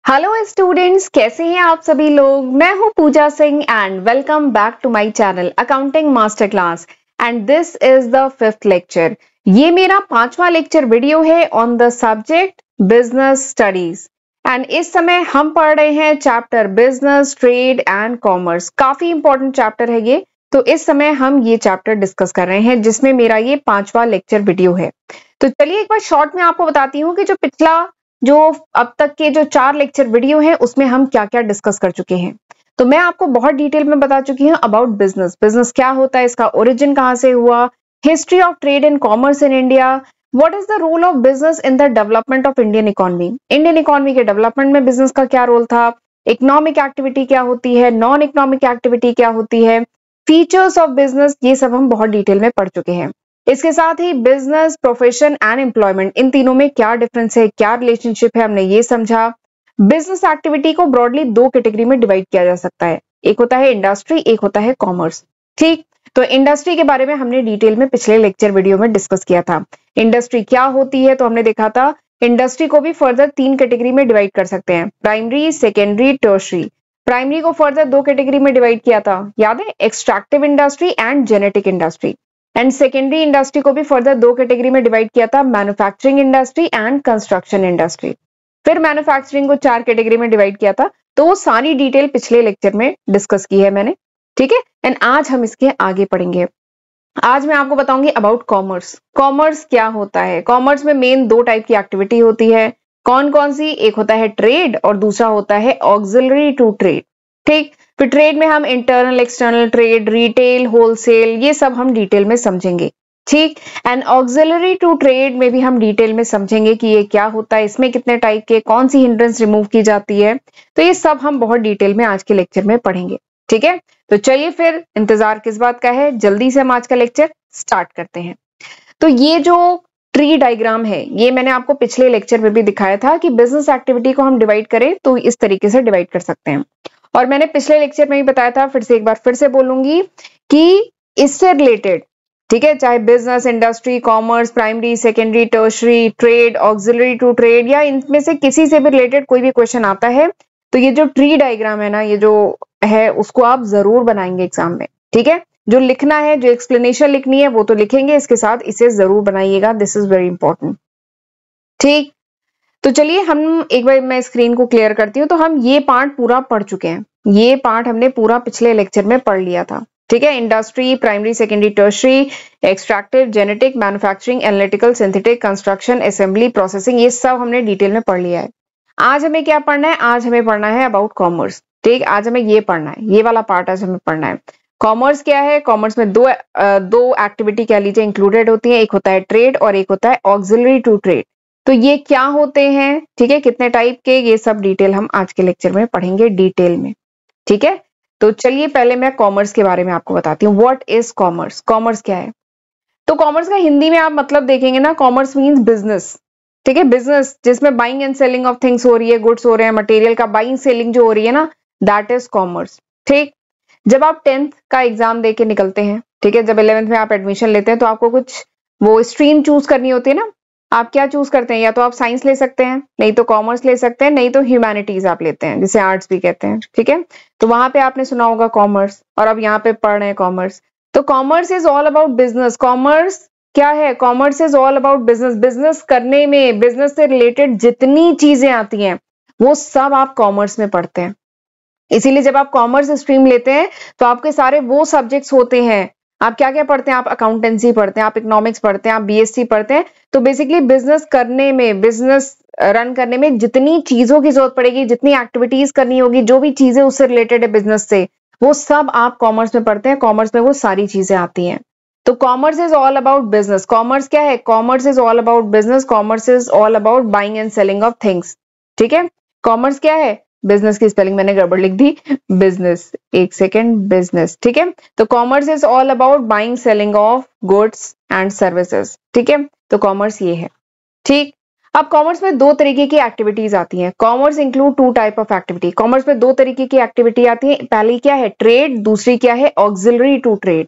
Hello students, कैसे हैं आप सभी लोग। मैं हूं Pooja Singh and welcome back to my channel accounting master class and this is the 5th lecture. ये मेरा 5वां लेक्चर वीडियो है on the subject business studies and इस समय हम पढ़ रहे हैं chapter business trade and commerce. काफी इंपॉर्टेंट चैप्टर है ये, तो इस समय हम ये चैप्टर डिस्कस कर रहे हैं जिसमें मेरा ये 5वां लेक्चर वीडियो है। तो चलिए एक बार शॉर्ट में आपको बताती हूँ कि जो अब तक के जो 4 लेक्चर वीडियो है उसमें हम क्या क्या डिस्कस कर चुके हैं। तो मैं आपको बहुत डिटेल में बता चुकी हूँ अबाउट बिजनेस। बिजनेस क्या होता है, इसका ओरिजिन कहाँ से हुआ, history of trade and commerce in India, what is the role of business in the development of Indian economy. Indian economy के डेवलपमेंट में बिजनेस का क्या रोल था, इकोनॉमिक एक्टिविटी क्या होती है, नॉन इकोनॉमिक एक्टिविटी क्या होती है, फीचर्स ऑफ बिजनेस, ये सब हम बहुत डिटेल में पढ़ चुके हैं। इसके साथ ही बिजनेस, प्रोफेशन एंड एम्प्लॉयमेंट, इन तीनों में क्या डिफरेंस है, क्या रिलेशनशिप है, हमने ये समझा। बिजनेस एक्टिविटी को ब्रॉडली 2 कैटेगरी में डिवाइड किया जा सकता है, एक होता है इंडस्ट्री, एक होता है कॉमर्स। ठीक, तो इंडस्ट्री के बारे में हमने डिटेल में पिछले लेक्चर वीडियो में डिस्कस किया था। इंडस्ट्री क्या होती है, तो हमने देखा था इंडस्ट्री को भी फर्दर 3 कैटेगरी में डिवाइड कर सकते हैं, प्राइमरी, सेकेंडरी, टर्शरी। प्राइमरी को फर्दर 2 कैटेगरी में डिवाइड किया था, याद है, extractive industry and genetic industry. And secondary industry को भी फर्दर 2 कैटेगरी में डिवाइड किया था, manufacturing industry and construction industry. फिर मैन्युफैक्चरिंग को 4 कैटेगरी में डिवाइड किया था, तो वो सारी डिटेल पिछले लेक्चर में डिस्कस की है मैंने। ठीक है, एंड आज हम इसके आगे पढ़ेंगे। आज मैं आपको बताऊंगी अबाउट कॉमर्स। कॉमर्स क्या होता है। कॉमर्स में मेन 2 टाइप की एक्टिविटी होती है। कौन कौन सी, एक होता है ट्रेड और दूसरा होता है ऑक्सिलरी टू ट्रेड। ठीक, फिर ट्रेड में हम internal external trade, retail, wholesale, ये सब हम डिटेल में समझेंगे। ठीक, एंड ऑक्सिलरी टू ट्रेड में भी हम डिटेल में समझेंगे कि ये क्या होता है, इसमें कितने टाइप के, कौन सी हिंड्रेंस रिमूव की जाती है। तो ये सब हम बहुत डिटेल में आज के लेक्चर में पढ़ेंगे। ठीक है, तो चलिए फिर इंतजार किस बात का है, जल्दी से हम आज का लेक्चर स्टार्ट करते हैं। तो ये जो ट्री डायग्राम है, ये मैंने आपको पिछले लेक्चर में भी दिखाया था कि बिजनेस एक्टिविटी को हम डिवाइड करें तो इस तरीके से डिवाइड कर सकते हैं। और मैंने पिछले लेक्चर में ही बताया था, फिर से एक बार फिर से बोलूंगी कि इससे रिलेटेड, ठीक है, चाहे business, industry, commerce, primary, secondary, tertiary, trade, auxiliary to trade, या इनमें से किसी से भी रिलेटेड कोई भी क्वेश्चन आता है तो ये जो ट्री डायग्राम है ना, ये जो है उसको आप जरूर बनाएंगे एग्जाम में। ठीक है, जो लिखना है, जो एक्सप्लेनेशन लिखनी है वो तो लिखेंगे, इसके साथ इसे जरूर बनाइएगा, दिस इज वेरी इंपॉर्टेंट। ठीक, तो चलिए हम एक बार मैं स्क्रीन को क्लियर करती हूँ। तो हम ये पार्ट पूरा पढ़ चुके हैं, ये पार्ट हमने पूरा पिछले लेक्चर में पढ़ लिया था। ठीक है, industry, primary, secondary, tertiary, extractive, genetic, manufacturing, analytical, synthetic, construction, assembly, processing, ये सब हमने डिटेल में पढ़ लिया है। आज हमें क्या पढ़ना है, आज हमें पढ़ना है अबाउट कॉमर्स। ठीक, आज हमें ये पढ़ना है, ये वाला पार्ट आज हमें पढ़ना है। कॉमर्स क्या है, कॉमर्स में दो एक्टिविटी कह लीजिए इंक्लूडेड होती है, एक होता है ट्रेड और एक होता है ऑक्सिलरी टू ट्रेड। तो ये क्या होते हैं, ठीक है, कितने टाइप के, ये सब डिटेल हम आज के लेक्चर में पढ़ेंगे डिटेल में। ठीक है, तो चलिए पहले मैं कॉमर्स के बारे में आपको बताती हूँ। व्हाट इज कॉमर्स, कॉमर्स क्या है। तो कॉमर्स का हिंदी में आप मतलब देखेंगे ना, कॉमर्स मीन्स बिजनेस। ठीक है, बिजनेस जिसमें buying and selling of things हो रही है, गुड्स हो रहे हैं, मटेरियल का बाइंग सेलिंग जो हो रही है ना, दैट इज कॉमर्स। ठीक, जब आप 10th का एग्जाम दे के निकलते हैं, ठीक है, जब 11th में आप एडमिशन लेते हैं तो आपको कुछ वो स्ट्रीम चूज करनी होती है ना, आप क्या चूज करते हैं, या तो आप साइंस ले सकते हैं, नहीं तो कॉमर्स ले सकते हैं, नहीं तो ह्यूमैनिटीज आप लेते हैं, जिसे आर्ट्स भी कहते हैं। ठीक है, तो वहां पे आपने सुना होगा कॉमर्स, और अब यहाँ पे पढ़ रहे हैं कॉमर्स। तो commerce is all about business. Commerce क्या है, commerce is all about business. Business करने में, बिजनेस से रिलेटेड जितनी चीजें आती हैं वो सब आप कॉमर्स में पढ़ते हैं। इसीलिए जब आप कॉमर्स स्ट्रीम लेते हैं तो आपके सारे वो सब्जेक्ट्स होते हैं, आप क्या क्या पढ़ते हैं, आप अकाउंटेंसी पढ़ते हैं, आप इकोनॉमिक्स पढ़ते हैं, आप बीएससी पढ़ते हैं। तो बेसिकली बिजनेस करने में, बिजनेस रन करने में जितनी चीजों की जरूरत पड़ेगी, जितनी एक्टिविटीज करनी होगी, जो भी चीजें उससे रिलेटेड है बिजनेस से, वो सब आप कॉमर्स में पढ़ते हैं। कॉमर्स में वो सारी चीजें आती हैं। तो commerce is all about business. Commerce क्या है, commerce is all about business. Commerce is all about buying and selling of things. ठीक है, कॉमर्स क्या है, बिजनेस की स्पेलिंग मैंने गड़बड़ लिख दी, बिजनेस, एक सेकेंड, बिजनेस। ठीक है, तो commerce is all about buying selling of goods and services. ठीक है, तो कॉमर्स ये है। ठीक, अब कॉमर्स में 2 तरीके की एक्टिविटीज आती हैं। Commerce include 2 type of activity. Commerce में 2 तरीके की एक्टिविटी आती है, पहली क्या है ट्रेड, दूसरी क्या है ऑक्सिलरी टू ट्रेड।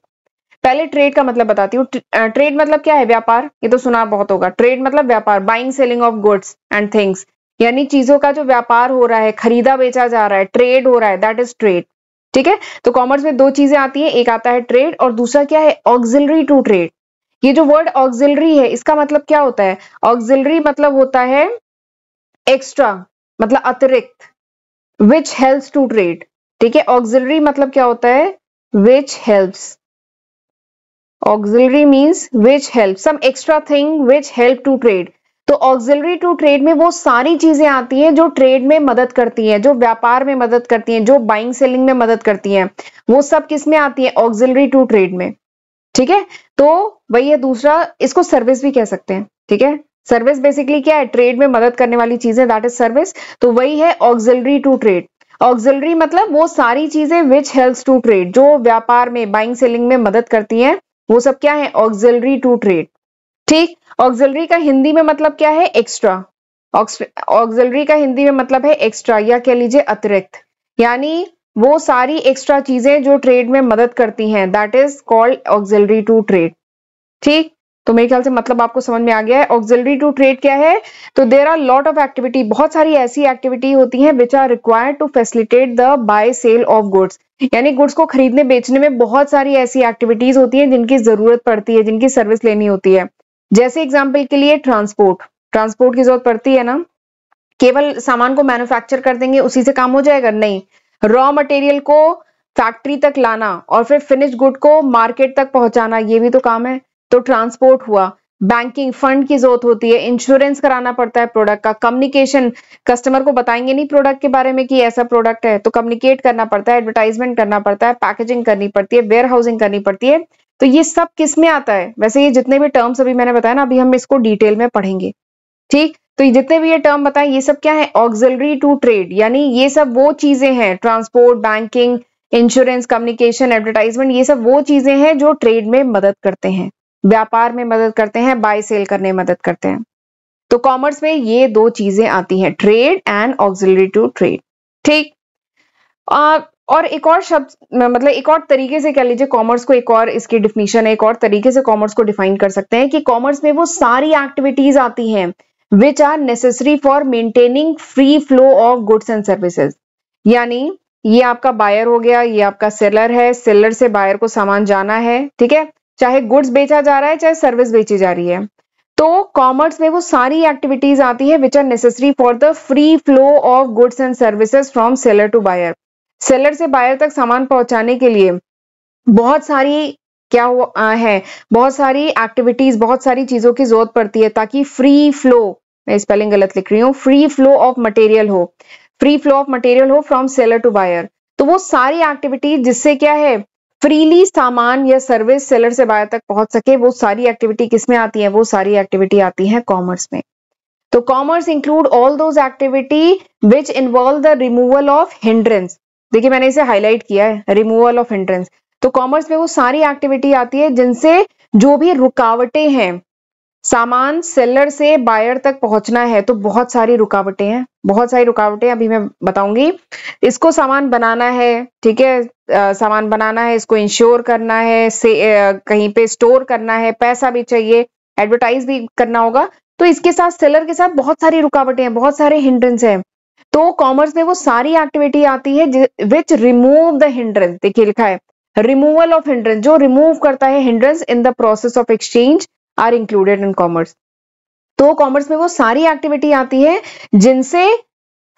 पहले ट्रेड का मतलब बताती हूँ। ट्रेड मतलब क्या है, व्यापार, ये तो सुना बहुत होगा। ट्रेड मतलब व्यापार, buying selling of goods and things, यानी चीजों का जो व्यापार हो रहा है, खरीदा बेचा जा रहा है, ट्रेड हो रहा है, दैट इज ट्रेड। ठीक है, तो कॉमर्स में दो चीजें आती हैं, एक आता है ट्रेड और दूसरा क्या है, ऑक्सिलरी टू ट्रेड। ये जो वर्ड ऑक्सिलरी है इसका मतलब क्या होता है, ऑक्सिलरी मतलब होता है एक्स्ट्रा, मतलब अतिरिक्त, विच हेल्प्स टू ट्रेड। ठीक है, ऑक्सिलरी मतलब क्या होता है, which helps, auxiliary means which help, some extra thing which help to trade. तो ऑक्सिलरी टू ट्रेड में वो सारी चीजें आती हैं जो ट्रेड में मदद करती हैं, जो व्यापार में मदद करती हैं, जो बाइंग सेलिंग में मदद करती हैं, वो सब किस में आती है, ऑक्सिलरी टू ट्रेड में। ठीक है, तो वही है दूसरा, इसको सर्विस भी कह सकते हैं। ठीक है, सर्विस बेसिकली क्या है, ट्रेड में मदद करने वाली चीजें, दैट इज सर्विस। तो वही है ऑक्सिलरी टू ट्रेड। ऑक्सिलरी मतलब वो सारी चीजें विच हेल्प्स टू ट्रेड, जो व्यापार में बाइंग सेलिंग में मदद करती हैं, वो सब क्या है, ऑक्सिलरी टू ट्रेड। ठीक, ऑक्सिलरी का हिंदी में मतलब क्या है, एक्स्ट्रा। ऑक्सिलरी का हिंदी में मतलब है एक्स्ट्रा, या कह लीजिए अतिरिक्त, यानी वो सारी एक्स्ट्रा चीजें जो ट्रेड में मदद करती हैं, that is called auxiliary to trade. ठीक, तो मेरे ख्याल से मतलब आपको समझ में आ गया है। ऑक्सिलरी टू ट्रेड क्या है, तो there are lot of activity, बहुत सारी ऐसी एक्टिविटी होती हैं which are required to facilitate the buy sale of goods, यानी गुड्स को खरीदने बेचने में बहुत सारी ऐसी एक्टिविटीज होती हैं जिनकी जरूरत पड़ती है, जिनकी सर्विस लेनी होती है। जैसे एग्जाम्पल के लिए ट्रांसपोर्ट, ट्रांसपोर्ट की जरूरत पड़ती है ना, केवल सामान को मैन्युफैक्चर कर देंगे उसी से काम हो जाएगा, नहीं, रॉ मटेरियल को फैक्ट्री तक लाना और फिर फिनिश गुड को मार्केट तक पहुंचाना, ये भी तो काम है। तो ट्रांसपोर्ट हुआ। बैंकिंग, फंड की जरूरत होती है, इंश्योरेंस कराना पड़ता है प्रोडक्ट का, कम्युनिकेशन, कस्टमर को बताएंगे नहीं प्रोडक्ट के बारे में कि ऐसा प्रोडक्ट है, तो कम्युनिकेट करना पड़ता है, एडवर्टाइजमेंट करना पड़ता है, पैकेजिंग करनी पड़ती है, वेयर हाउसिंग करनी पड़ती है। तो ये सब किस में आता है, वैसे ये जितने भी टर्म्स अभी मैंने बताया ना, अभी हम इसको डिटेल में पढ़ेंगे। ठीक, तो ये जितने भी ये टर्म बताए ये सब क्या है, ऑक्सिलरी टू ट्रेड, यानी ये सब वो चीजें हैं, transport, banking, insurance, communication, advertisement, ये सब वो चीजें हैं जो ट्रेड में मदद करते हैं, व्यापार में मदद करते हैं, बाय सेल करने में मदद करते हैं। तो कॉमर्स में ये दो चीजें आती हैं, trade and auxiliary to trade. ठीक, और एक और शब्द, मतलब एक और तरीके से कह लीजिए कॉमर्स को, एक और इसकी डिफिनीशन है, एक और तरीके से कॉमर्स को डिफाइन कर सकते हैं कि कॉमर्स में वो सारी एक्टिविटीज आती हैं which are necessary for maintaining free flow of goods and services. यानी ये आपका बायर हो गया, ये आपका सेलर है, सेलर से बायर को सामान जाना है, ठीक है, चाहे गुड्स बेचा जा रहा है चाहे सर्विस बेची जा रही है। तो कॉमर्स में वो सारी एक्टिविटीज आती है which are necessary for the free flow of goods and services from seller to buyer. Seller से बायर तक सामान पहुंचाने के लिए बहुत सारी क्या है, बहुत सारी एक्टिविटीज, बहुत सारी चीजों की जरूरत पड़ती है ताकि फ्री फ्लो, मैं स्पेलिंग गलत लिख रही हूँ, फ्री फ्लो ऑफ मटेरियल हो, फ्री फ्लो ऑफ मटेरियल हो फ्रॉम सेलर टू बायर। तो वो सारी एक्टिविटीज जिससे क्या है, फ्रीली सामान या सर्विस सेलर से बायर तक पहुंच सके, वो सारी एक्टिविटी किसमें आती है, वो सारी एक्टिविटी आती है कॉमर्स में। तो commerce include all those activity which involve the removal of hindrance. देखिए मैंने इसे हाईलाइट किया है, रिमूवल ऑफ हिंड्रेंस। तो कॉमर्स में वो सारी एक्टिविटी आती है जिनसे जो भी रुकावटें हैं, सामान सेलर से बायर तक पहुंचना है, तो बहुत सारी रुकावटें हैं, बहुत सारी रुकावटें अभी मैं बताऊंगी। इसको सामान बनाना है, ठीक है, सामान बनाना है, इसको इंश्योर करना है, कहीं पे स्टोर करना है, पैसा भी चाहिए, एडवर्टाइज भी करना होगा, तो इसके साथ सेलर के साथ बहुत सारी रुकावटें हैं, बहुत सारे हिंड्रेंस हैं। तो कॉमर्स में वो सारी एक्टिविटी आती है विच रिमूव द हिंड्रेंस। देखिए लिखा है रिमूवल ऑफ हिंड्रेंस, जो रिमूव करता है hindrance in the process of exchange are included in commerce. तो कॉमर्स में वो सारी एक्टिविटी आती है जिनसे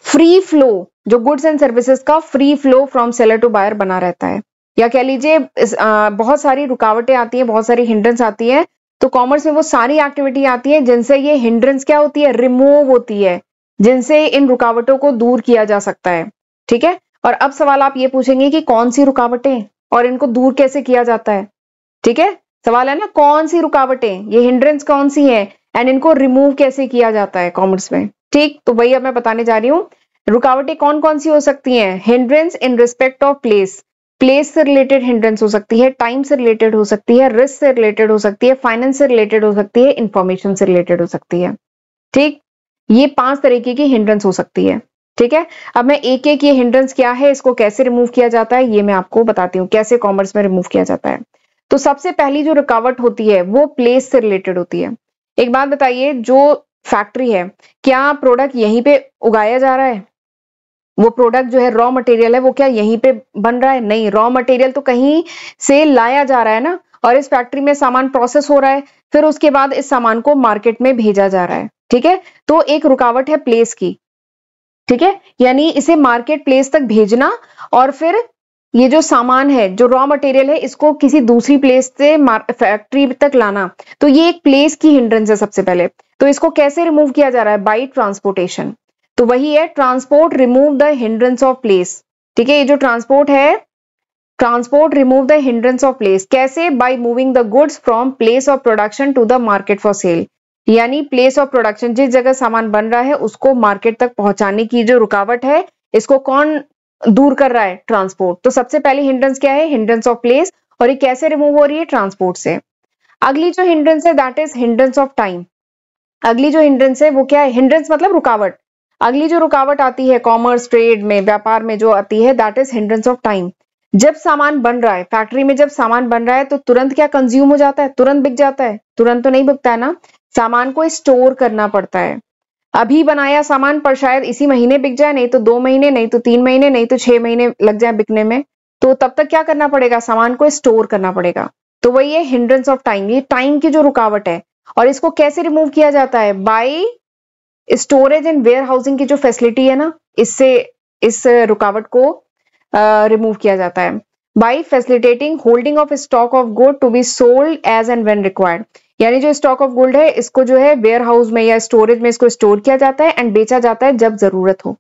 फ्री फ्लो, जो गुड्स एंड सर्विसेज का free flow from seller to buyer बना रहता है, या कह लीजिए बहुत सारी रुकावटें आती हैं, बहुत सारी हिंड्रेंस आती है। तो कॉमर्स में वो सारी एक्टिविटी आती है जिनसे ये हिंड्रेंस क्या होती है, रिमूव होती है, जिनसे इन रुकावटों को दूर किया जा सकता है। ठीक है, और अब सवाल आप ये पूछेंगे कि कौन सी रुकावटें और इनको दूर कैसे किया जाता है। ठीक है, सवाल है ना, कौन सी रुकावटें, ये हिंड्रेंस कौन सी है एंड इनको रिमूव कैसे किया जाता है कॉमर्स में। ठीक, तो वही अब मैं बताने जा रही हूँ। रुकावटें कौन कौन सी हो सकती हैं, hindrance in respect of place, place से रिलेटेड हिंड्रेंस हो सकती है, टाइम से रिलेटेड हो सकती है, रिस्क से रिलेटेड हो सकती है, फाइनेंस से रिलेटेड हो सकती है, इंफॉर्मेशन से रिलेटेड हो सकती है। ठीक, ये 5 तरीके की हिंड्रेंस हो सकती है। ठीक है, अब मैं एक एक ये हिंड्रेंस क्या है, इसको कैसे रिमूव किया जाता है, ये मैं आपको बताती हूँ कैसे कॉमर्स में रिमूव किया जाता है। तो सबसे पहली जो रुकावट होती है वो प्लेस से रिलेटेड होती है। एक बात बताइए, जो फैक्ट्री है, क्या प्रोडक्ट यहीं पे उगाया जा रहा है? वो प्रोडक्ट जो है रॉ मटेरियल है वो क्या यहीं पे बन रहा है? नहीं, रॉ मटेरियल तो कहीं से लाया जा रहा है ना, और इस फैक्ट्री में सामान प्रोसेस हो रहा है, फिर उसके बाद इस सामान को मार्केट में भेजा जा रहा है। ठीक है, तो एक रुकावट है प्लेस की। ठीक है, यानी इसे मार्केट प्लेस तक भेजना, और फिर ये जो सामान है, जो रॉ मटेरियल है, इसको किसी दूसरी प्लेस से फैक्ट्री तक लाना, तो ये एक प्लेस की हिंड्रेंस है सबसे पहले। तो इसको कैसे रिमूव किया जा रहा है? By transportation. तो वही है, transport remove the hindrance of place. ठीक है, ये जो ट्रांसपोर्ट है, transport remove the hindrance of place. कैसे? By moving the goods from place of production to the market for sale. यानी प्लेस ऑफ प्रोडक्शन, जिस जगह सामान बन रहा है उसको मार्केट तक पहुंचाने की जो रुकावट है, इसको कौन दूर कर रहा है? ट्रांसपोर्ट। तो सबसे पहली हिंड्रेंस क्या है? Hindrance of place. और ये कैसे रिमूव हो रही है? ट्रांसपोर्ट से। अगली जो हिंड्रेंस है that is hindrance of time. अगली जो हिंड्रेंस है वो क्या है? हिंड्रेंस मतलब रुकावट। अगली जो रुकावट आती है कॉमर्स, ट्रेड में, व्यापार में जो आती है, that is hindrance of time. जब सामान बन रहा है फैक्ट्री में, जब सामान बन रहा है तो तुरंत क्या कंज्यूम हो जाता है? तुरंत बिक जाता है? तुरंत तो नहीं बिकता है ना, सामान को स्टोर करना पड़ता है। अभी बनाया सामान पर शायद इसी महीने बिक जाए, नहीं तो 2 महीने, नहीं तो 3 महीने, नहीं तो 6 महीने लग जाए बिकने में। तो तब तक क्या करना पड़ेगा? सामान को स्टोर करना पड़ेगा। तो वही है हिंड्रेंस ऑफ टाइम, ये टाइम की जो रुकावट है। और इसको कैसे रिमूव किया जाता है? By storage and warehousing की जो फैसिलिटी है ना, इससे इस रुकावट को रिमूव किया जाता है। By facilitating holding of stock of good to be sold as and when required. यानी जो स्टॉक ऑफ गुड है इसको जो है वेयर हाउस में या स्टोरेज में इसको स्टोर किया जाता है एंड बेचा जाता है जब जरूरत हो।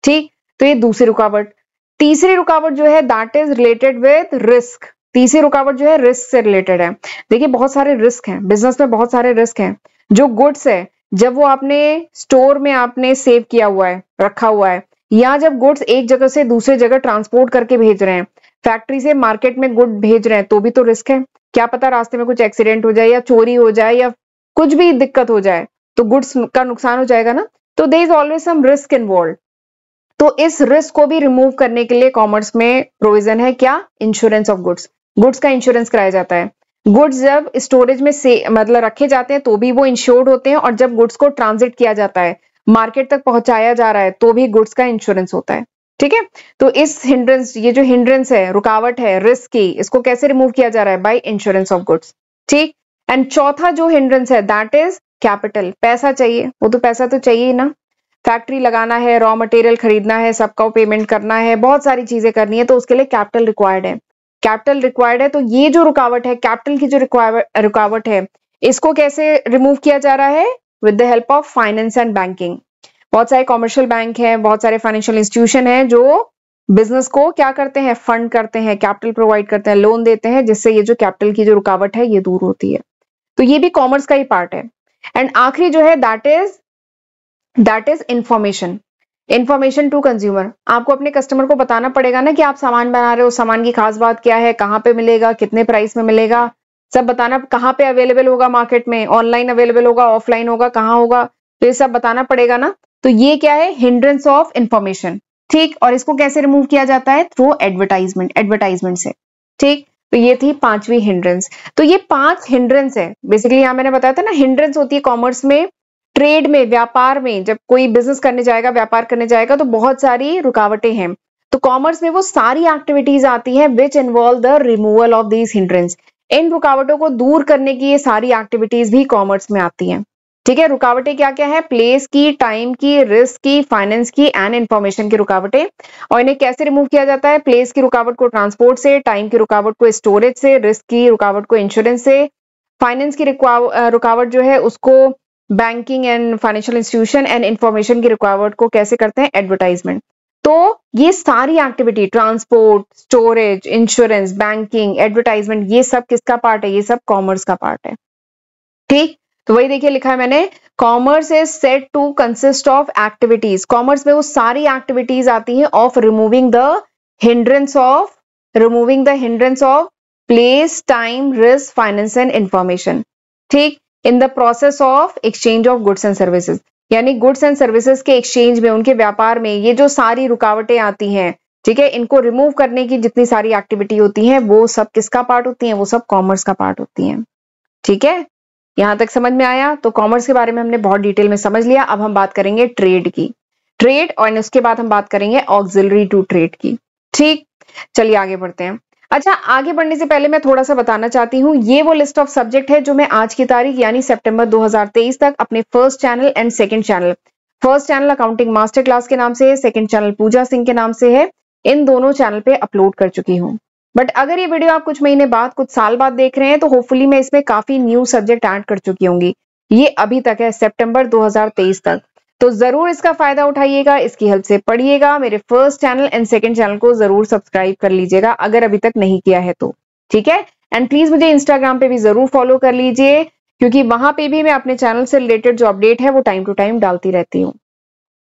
ठीक, तो ये दूसरी रुकावट। तीसरी रुकावट जो है that is related with risk. तीसरी रुकावट जो है रिस्क से रिलेटेड है। देखिए बहुत सारे रिस्क हैं बिजनेस में, बहुत सारे रिस्क हैं। जो गुड्स है, जब वो आपने स्टोर में आपने सेव किया हुआ है, रखा हुआ है, या जब गुड्स एक जगह से दूसरी जगह ट्रांसपोर्ट करके भेज रहे हैं, फैक्ट्री से मार्केट में गुड भेज रहे हैं, तो भी तो रिस्क है। क्या पता रास्ते में कुछ एक्सीडेंट हो जाए या चोरी हो जाए या कुछ भी दिक्कत हो जाए, तो गुड्स का नुकसान हो जाएगा ना। तो there is always some risk involve. तो इस रिस्क को भी रिमूव करने के लिए कॉमर्स में प्रोविजन है क्या? Insurance of goods. गुड्स का इंश्योरेंस कराया जाता है। गुड्स जब स्टोरेज में से मतलब रखे जाते हैं तो भी वो इंश्योर्ड होते हैं, और जब गुड्स को ट्रांजिट किया जाता है, मार्केट तक पहुंचाया जा रहा है, तो भी गुड्स का इंश्योरेंस होता है। ठीक है, तो इस हिंड्रेंस, ये जो हिंड्रेंस है, रुकावट है रिस्क की, इसको कैसे रिमूव किया जा रहा है? By insurance of goods. ठीक, एंड चौथा जो हिंड्रेंस है दैट इज कैपिटल। पैसा चाहिए, वो तो पैसा तो चाहिए ना, फैक्ट्री लगाना है, रॉ मटेरियल खरीदना है, सबका पेमेंट करना है, बहुत सारी चीजें करनी है, तो उसके लिए कैपिटल रिक्वायर्ड है। कैपिटल रिक्वायर्ड है, तो ये जो रुकावट है, कैपिटल की जो रुकावट है, इसको कैसे रिमूव किया जा रहा है? With the help of finance and banking. बहुत सारे कॉमर्शियल बैंक हैं, बहुत सारे फाइनेंशियल इंस्टीट्यूशन हैं जो बिजनेस को क्या करते हैं? फंड करते हैं, कैपिटल प्रोवाइड करते हैं, लोन देते हैं, जिससे ये जो कैपिटल की जो रुकावट है ये दूर होती है। तो ये भी कॉमर्स का ही पार्ट है। एंड आखिरी जो है that is information. Information to consumer. आपको अपने कस्टमर को बताना पड़ेगा ना कि आप सामान बना रहे हो, सामान की खास बात क्या है, कहाँ पे मिलेगा, कितने प्राइस में मिलेगा, सब बताना। कहाँ पे अवेलेबल होगा मार्केट में, ऑनलाइन अवेलेबल होगा, ऑफलाइन होगा, कहाँ होगा, तो ये सब बताना पड़ेगा ना। तो ये क्या है? Hindrance of information. ठीक, और इसको कैसे रिमूव किया जाता है? थ्रू एडवर्टाइजमेंट से। ठीक, तो ये थी पांचवी हिंड्रेंस। तो ये 5 हिंड्रेंस है बेसिकली। यहाँ मैंने बताया था ना, हिंड्रेंस होती है कॉमर्स में, ट्रेड में, व्यापार में, जब कोई बिजनेस करने जाएगा, व्यापार करने जाएगा, तो बहुत सारी रुकावटें हैं। तो कॉमर्स में वो सारी एक्टिविटीज आती हैं which involve the removal of these hindrance. इन रुकावटों को दूर करने की ये सारी एक्टिविटीज भी कॉमर्स में आती हैं। ठीक है, रुकावटें क्या क्या है? प्लेस की, टाइम की, रिस्क की, फाइनेंस की एंड इंफॉर्मेशन की रुकावटें। और इन्हें कैसे रिमूव किया जाता है? प्लेस की रुकावट को ट्रांसपोर्ट से, टाइम की रुकावट को स्टोरेज से, रिस्क की रुकावट को इंश्योरेंस से, फाइनेंस की रुकावट जो है उसको banking and financial institution, and information की रुकावट को कैसे करते हैं? एडवर्टाइजमेंट। तो ये सारी activity, transport, storage, insurance, banking, advertisement, ये सब किसका पार्ट है? ये सब कॉमर्स का पार्ट है। ठीक, तो वही देखिए लिखा है मैंने, commerce is said to consist of activities. Commerce में वो सारी एक्टिविटीज आती हैं of removing the hindrance of place, time, risk, finance and information. ठीक, in the process of exchange of goods and services. यानी गुड्स एंड सर्विसेज के exchange में, उनके व्यापार में ये जो सारी रुकावटें आती हैं, ठीक है, इनको रिमूव करने की जितनी सारी एक्टिविटी होती हैं, वो सब किसका पार्ट होती हैं? वो सब कॉमर्स का पार्ट होती हैं। ठीक है, यहां तक समझ में आया? तो कॉमर्स के बारे में हमने बहुत डिटेल में समझ लिया। अब हम बात करेंगे ट्रेड की, ट्रेड, और उसके बाद हम बात करेंगे ऑक्सिलरी टू ट्रेड की। ठीक, चलिए आगे बढ़ते हैं। अच्छा, आगे बढ़ने से पहले मैं थोड़ा सा बताना चाहती हूँ, ये वो लिस्ट ऑफ सब्जेक्ट है जो मैं आज की तारीख यानी सितंबर 2023 तक अपने first channel and second channel, first channel accounting master class के नाम से है, सेकंड चैनल पूजा सिंह के नाम से है, इन दोनों चैनल पे अपलोड कर चुकी हूँ। बट अगर ये वीडियो आप कुछ महीने बाद, कुछ साल बाद देख रहे हैं तो होपफुली मैं इसमें काफी न्यू सब्जेक्ट ऐड कर चुकी होंगी। ये अभी तक है सितंबर 2023 तक, तो जरूर इसका फायदा उठाइएगा, इसकी हेल्प से पढ़िएगा। मेरे first channel and second channel को जरूर सब्सक्राइब कर लीजिएगा अगर अभी तक नहीं किया है तो, ठीक है। एंड प्लीज मुझे इंस्टाग्राम पे भी जरूर फॉलो कर लीजिए, क्योंकि वहां पे भी मैं अपने चैनल से रिलेटेड जो अपडेट है वो टाइम टू टाइम डालती रहती हूँ,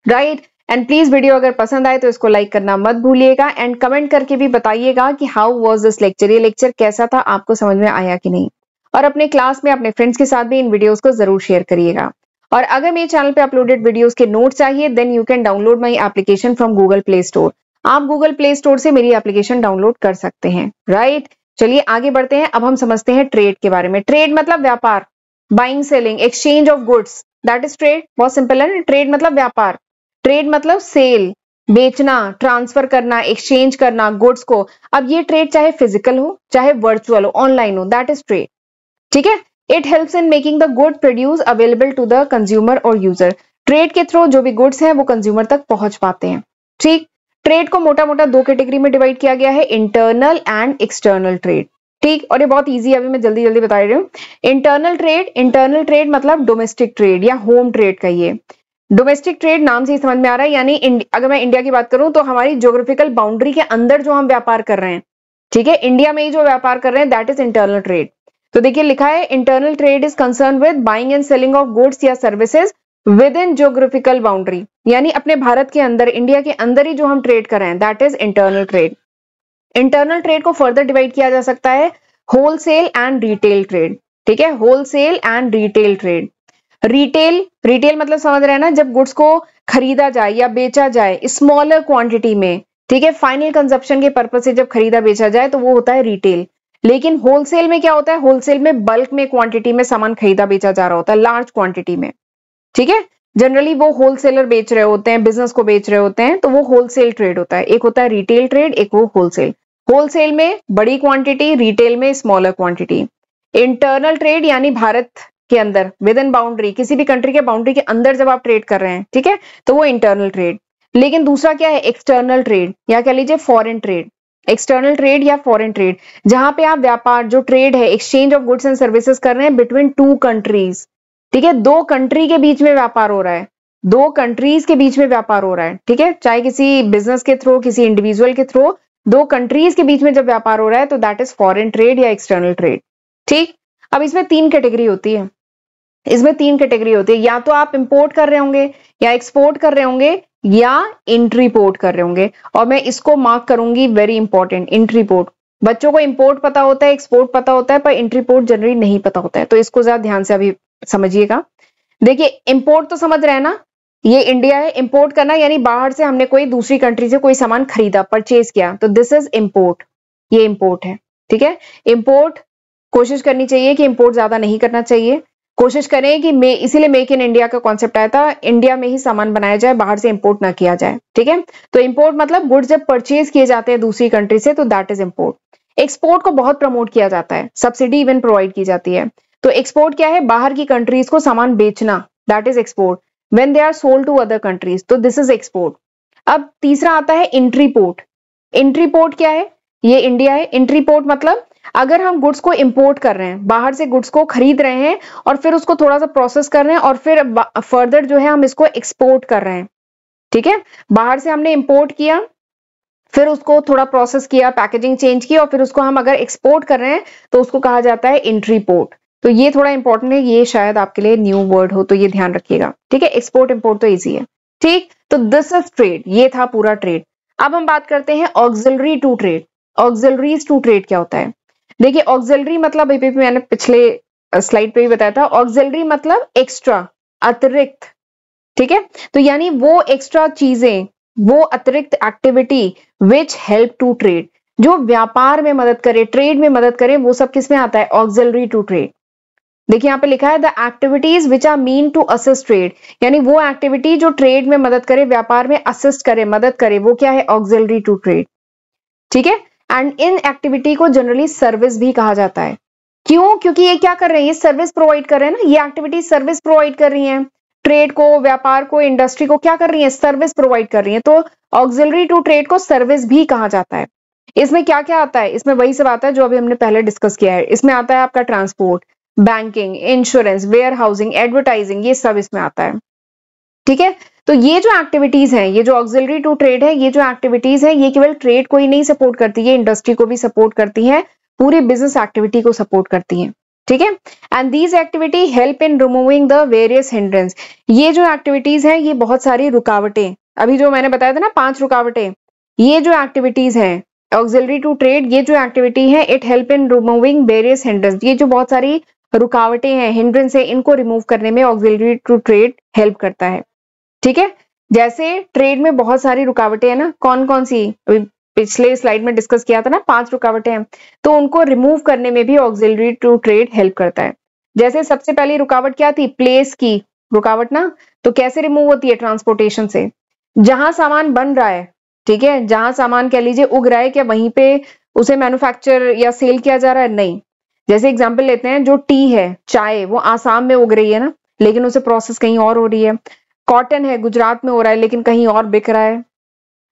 राइट। एंड प्लीज वीडियो अगर पसंद आए तो इसको लाइक करना मत भूलिएगा, एंड कमेंट करके भी बताइएगा कि हाउ वाज दिस लेक्चर, ये लेक्चर कैसा था, आपको समझ में आया कि नहीं। और अपने क्लास में अपने फ्रेंड्स के साथ भी इन वीडियोस को जरूर शेयर करिएगा। और अगर मेरे चैनल पे अपलोडेड वीडियोस के नोट चाहिए then you can download my application from Google Play Store. आप गूगल प्ले स्टोर से मेरी एप्लीकेशन डाउनलोड कर सकते हैं, राइट। चलिए आगे बढ़ते हैं। अब हम समझते हैं ट्रेड के बारे में। ट्रेड मतलब व्यापार, buying selling exchange of goods, that is trade. बहुत सिंपल है ना, ट्रेड मतलब व्यापार, ट्रेड मतलब सेल, बेचना, ट्रांसफर करना, एक्सचेंज करना गुड्स को। अब ये ट्रेड चाहे फिजिकल हो चाहे वर्चुअल हो, ऑनलाइन हो, दैट इज ट्रेड, ठीक है। It helps in making the good produce available to the consumer और यूजर। ट्रेड के थ्रू जो भी गुड्स हैं वो कंज्यूमर तक पहुंच पाते हैं, ठीक। ट्रेड को मोटा मोटा दो कैटेगरी में डिवाइड किया गया है, इंटरनल एंड एक्सटर्नल ट्रेड, ठीक। और ये बहुत इजी है, अभी मैं जल्दी जल्दी बता रही हूँ। इंटरनल ट्रेड मतलब डोमेस्टिक ट्रेड या होम ट्रेड कहिए। डोमेस्टिक ट्रेड नाम से ही समझ में आ रहा है, यानी अगर मैं इंडिया की बात करूं तो हमारी ज्योग्राफिकल बाउंड्री के अंदर जो हम व्यापार कर रहे हैं, ठीक है, इंडिया में ही जो व्यापार कर रहे हैं, दैट इज इंटरनल ट्रेड। तो देखिए लिखा है, internal trade is concern with buying and selling of goods या services with in geographical boundary, यानी अपने भारत के अंदर, इंडिया के अंदर ही जो हम ट्रेड कर रहे हैं, that is internal trade. Internal trade को फर्दर डिवाइड किया जा सकता है होलसेल एंड रिटेल ट्रेड, ठीक है, wholesale and retail trade. Retail मतलब समझ रहे हैं ना, जब गुड्स को खरीदा जाए या बेचा जाए स्मॉलर क्वांटिटी में, ठीक है, फाइनल कंजप्शन के पर्पज से जब खरीदा बेचा जाए तो वो होता है रिटेल। लेकिन होलसेल में क्या होता है, होलसेल में बल्क में क्वांटिटी में सामान खरीदा बेचा जा रहा होता है, लार्ज क्वांटिटी में, ठीक है। जनरली वो होलसेलर बेच रहे होते हैं, बिजनेस को बेच रहे होते हैं, तो वो होलसेल ट्रेड होता है। एक होता है रिटेल ट्रेड, एक वो होलसेल। होलसेल में बड़ी क्वांटिटी, रिटेल में स्मॉलर क्वांटिटी। इंटरनल ट्रेड यानी भारत के अंदर, विद इन बाउंड्री, किसी भी कंट्री के बाउंड्री के अंदर जब आप ट्रेड कर रहे हैं, ठीक है, तो वो इंटरनल ट्रेड। लेकिन दूसरा क्या है, एक्सटर्नल ट्रेड, या कह लीजिए फॉरेन ट्रेड। एक्सटर्नल ट्रेड या फॉरेन ट्रेड, जहां पे आप व्यापार, जो ट्रेड है, exchange of goods and services कर रहे हैं बिटवीन टू कंट्रीज, ठीक है, दो कंट्री के बीच में व्यापार हो रहा है, दो कंट्रीज के बीच में व्यापार हो रहा है, ठीक है, चाहे किसी बिजनेस के थ्रू, किसी इंडिविजुअल के थ्रू, दो कंट्रीज के बीच में जब व्यापार हो रहा है तो दैट इज फॉरेन ट्रेड या एक्सटर्नल ट्रेड, ठीक। अब इसमें तीन कैटेगरी होती है, या तो आप इंपोर्ट कर रहे होंगे, या एक्सपोर्ट कर रहे होंगे, या इंट्रीपोर्ट कर रहे होंगे। और मैं इसको मार्क करूंगी, वेरी इंपॉर्टेंट, इंट्रीपोर्ट। बच्चों को इंपोर्ट पता होता है, एक्सपोर्ट पता होता है, पर इंट्रीपोर्ट जनरली नहीं पता होता है, तो इसको ज्यादा ध्यान से अभी समझिएगा। देखिए इंपोर्ट तो समझ रहे हैं ना, ये इंडिया है, इंपोर्ट करना यानी बाहर से हमने कोई दूसरी कंट्री से कोई सामान खरीदा, परचेज किया, तो दिस इज इंपोर्ट, ये इंपोर्ट है, ठीक है। इंपोर्ट कोशिश करनी चाहिए कि इंपोर्ट ज्यादा नहीं करना चाहिए, कोशिश करें कि इसीलिए मेक इन इंडिया का कॉन्सेप्ट आया था, इंडिया में ही सामान बनाया जाए, बाहर से इंपोर्ट ना किया जाए, ठीक है। तो इंपोर्ट मतलब गुड्स जब परचेज किए जाते हैं दूसरी कंट्री से, तो दैट इज इंपोर्ट। एक्सपोर्ट को बहुत प्रमोट किया जाता है, सब्सिडी इवन प्रोवाइड की जाती है। तो एक्सपोर्ट क्या है, बाहर की कंट्रीज को सामान बेचना, that is export. When they are sold to other countries, तो दिस इज एक्सपोर्ट। अब तीसरा आता है इंट्रीपोर्ट। इंट्रीपोर्ट क्या है, ये इंडिया है। इंट्रीपोर्ट मतलब अगर हम गुड्स को इंपोर्ट कर रहे हैं, बाहर से गुड्स को खरीद रहे हैं और फिर उसको थोड़ा सा प्रोसेस कर रहे हैं और फिर फर्दर जो है हम इसको एक्सपोर्ट कर रहे हैं, ठीक है। बाहर से हमने इंपोर्ट किया, फिर उसको थोड़ा प्रोसेस किया, पैकेजिंग चेंज की, और फिर उसको हम अगर एक्सपोर्ट कर रहे हैं तो उसको कहा जाता है इंट्रीपोर्ट। तो ये थोड़ा इंपॉर्टेंट है, ये शायद आपके लिए न्यू वर्ड हो तो ये ध्यान रखिएगा, ठीक है। एक्सपोर्ट इंपोर्ट तो इजी है, ठीक। तो दिस इज ट्रेड, ये था पूरा ट्रेड। अब हम बात करते हैं auxiliary to trade. Auxiliaries to trade क्या होता है, देखिए ऑक्सिलरी मतलब अभी मैंने पिछले स्लाइड पे भी बताया था, ऑक्सिलरी मतलब एक्स्ट्रा, अतिरिक्त, ठीक है। तो यानी वो एक्स्ट्रा चीजें, वो अतिरिक्त activity which help to trade, जो व्यापार में मदद करे, ट्रेड में मदद करे, वो सब किस में आता है, ऑक्सिलरी टू ट्रेड। देखिए यहाँ पे लिखा है the activities which are mean to assist trade, यानी वो एक्टिविटी जो ट्रेड में मदद करे, व्यापार में असिस्ट करे, मदद करे, वो क्या है? Auxiliary to trade. ठीक है, एंड इन एक्टिविटी को जनरली सर्विस भी कहा जाता है। क्यों? क्योंकि ये क्या कर रहे हैं? ये सर्विस प्रोवाइड कर रहे हैं ना, ये एक्टिविटी सर्विस प्रोवाइड कर रही है, ट्रेड को, व्यापार को, इंडस्ट्री को क्या कर रही है? सर्विस प्रोवाइड कर रही है। तो ऑक्सिलरी टू ट्रेड को सर्विस भी कहा जाता है। इसमें क्या क्या आता है? इसमें वही सब आता है जो अभी हमने पहले डिस्कस किया है। इसमें आता है आपका transport, banking, insurance, warehousing, advertising, ये सब इसमें आता है। ठीक है, तो ये जो एक्टिविटीज हैं, ये जो ऑक्सिलरी टू ट्रेड है, ये जो एक्टिविटीज है, ये केवल ट्रेड को ही नहीं सपोर्ट करती है, इंडस्ट्री को भी सपोर्ट करती है, पूरी बिजनेस एक्टिविटी को सपोर्ट करती है। ठीक है, and these activity help in removing the various hindrance. ये जो एक्टिविटीज है, ये बहुत सारी रुकावटें, अभी जो मैंने बताया था ना 5 रुकावटें, ये जो एक्टिविटीज है ऑक्सिलरी टू ट्रेड, ये जो एक्टिविटी है, it help in removing various hindrance. ये जो बहुत सारी रुकावटें हैं, हिंड्रेंस है, इनको रिमूव करने में ऑक्सिलरी टू ट्रेड हेल्प करता है। ठीक है, जैसे ट्रेड में बहुत सारी रुकावटें हैं ना, कौन कौन सी? अभी पिछले स्लाइड में डिस्कस किया था ना, 5 रुकावटें हैं, तो उनको रिमूव करने में भी ऑक्सिलरी टू ट्रेड हेल्प करता है। जैसे सबसे पहली रुकावट क्या थी? प्लेस की रुकावट ना, तो कैसे रिमूव होती है? ट्रांसपोर्टेशन से। जहां सामान बन रहा है, ठीक है, जहां सामान कह लीजिए उग रहा है, क्या वहीं पे उसे मैन्युफैक्चर या सेल किया जा रहा है? नहीं। जैसे एग्जांपल लेते हैं, जो टी है, चाय, वो आसाम में उग रही है ना, लेकिन उसे प्रोसेस कहीं और हो रही है। कॉटन है, गुजरात में हो रहा है, लेकिन कहीं और बिक रहा है।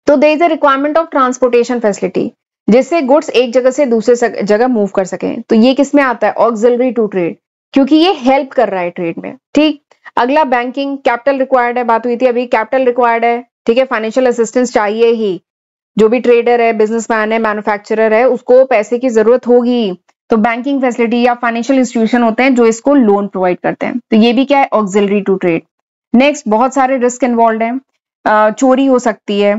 तो there is a requirement of transportation facility, जिससे गुड्स एक जगह से दूसरे जगह मूव कर सकें। तो ये किस में आता है? ऑक्सिलरी टू ट्रेड, क्योंकि ये हेल्प कर रहा है ट्रेड में। ठीक, अगला बैंकिंग, कैपिटल रिक्वायर्ड है, बात हुई थी अभी, कैपिटल रिक्वायर्ड है। ठीक है, फाइनेंशियल असिस्टेंस चाहिए ही, जो भी ट्रेडर है, बिजनेसमैन है, मैन्युफैक्चरर है, उसको पैसे की जरूरत होगी। तो बैंकिंग फैसिलिटी या फाइनेंशियल इंस्टीट्यूशन होते हैं जो इसको लोन प्रोवाइड करते हैं। तो ये भी क्या है? Auxiliary to trade. नेक्स्ट, बहुत सारे रिस्क इन्वॉल्व हैं, चोरी हो सकती है,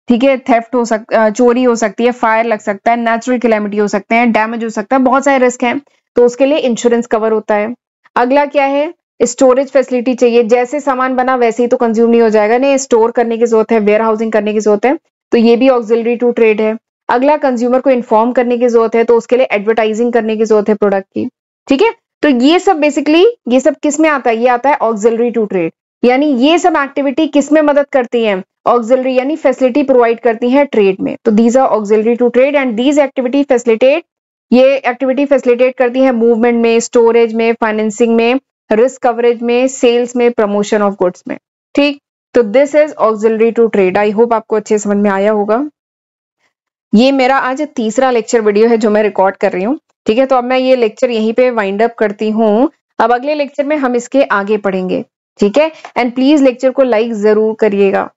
ठीक है, थेफ्ट हो चोरी हो सकती है, फायर लग सकता है, नेचुरल कैलेमिटी हो सकते हैं, डैमेज हो सकता है, बहुत सारे रिस्क हैं, तो उसके लिए इंश्योरेंस कवर होता है। अगला क्या है? स्टोरेज फैसिलिटी चाहिए, जैसे सामान बना वैसे ही तो कंज्यूम नहीं हो जाएगा, नहीं, स्टोर करने की जरूरत है, वेयर हाउसिंग करने की जरूरत है, तो ये भी ऑक्सिलरी टू ट्रेड है। अगला, कंज्यूमर को इन्फॉर्म करने की जरूरत है, तो उसके लिए एडवर्टाइजिंग करने की जरूरत है प्रोडक्ट की। ठीक है, तो ये सब बेसिकली, ये सब किस में आता है? ये आता है ऑक्सिलरी टू ट्रेड। यानी ये सब एक्टिविटी किस में मदद करती है? ऑक्सिलरी, यानी फैसिलिटी प्रोवाइड करती है ट्रेड में। तो these are auxiliary to trade and these activity facilitate, ये एक्टिविटी फैसिलिटेट करती है मूवमेंट में, स्टोरेज में, फाइनेंसिंग में, रिस्क कवरेज में, सेल्स में, प्रमोशन ऑफ गुड्स में। ठीक, तो this is auxiliary to trade. I hope आपको अच्छे समझ में आया होगा। ये मेरा आज तीसरा लेक्चर वीडियो है जो मैं रिकॉर्ड कर रही हूँ। ठीक है, तो अब मैं ये लेक्चर यहीं पे वाइंड अप करती हूँ। अब अगले लेक्चर में हम इसके आगे पढ़ेंगे। ठीक है, एंड प्लीज लेक्चर को लाइक जरूर करिएगा।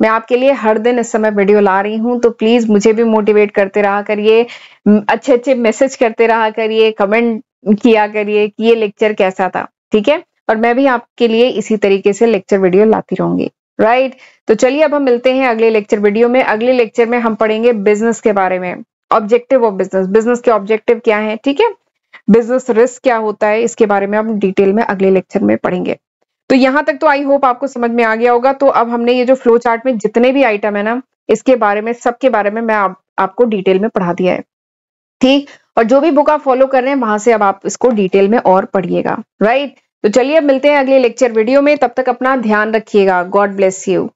मैं आपके लिए हर दिन इस समय वीडियो ला रही हूँ, तो प्लीज मुझे भी मोटिवेट करते रहा करिए, अच्छे अच्छे मैसेज करते रहा करिए, कमेंट किया करिए कि ये लेक्चर कैसा था। ठीक है, और मैं भी आपके लिए इसी तरीके से लेक्चर वीडियो लाती रहूंगी। राइट, तो चलिए अब हम मिलते हैं अगले लेक्चर वीडियो में। अगले लेक्चर में हम पढ़ेंगे बिजनेस के बारे में, ऑब्जेक्टिव ऑफ बिजनेस, बिजनेस के ऑब्जेक्टिव क्या है। ठीक है, बिजनेस रिस्क क्या होता है, इसके बारे में हम डिटेल में अगले लेक्चर में पढ़ेंगे। तो यहां तक तो आई होप आपको समझ में आ गया होगा। तो अब हमने ये जो फ्लो चार्ट में जितने भी आइटम है ना, इसके बारे में, सबके बारे में मैं आपको डिटेल में पढ़ा दिया है। ठीक, और जो भी बुक आप फॉलो कर रहे हैं वहां से अब आप इसको डिटेल में और पढ़िएगा। राइट, तो चलिए अब मिलते हैं अगले लेक्चर वीडियो में। तब तक अपना ध्यान रखिएगा। God bless you.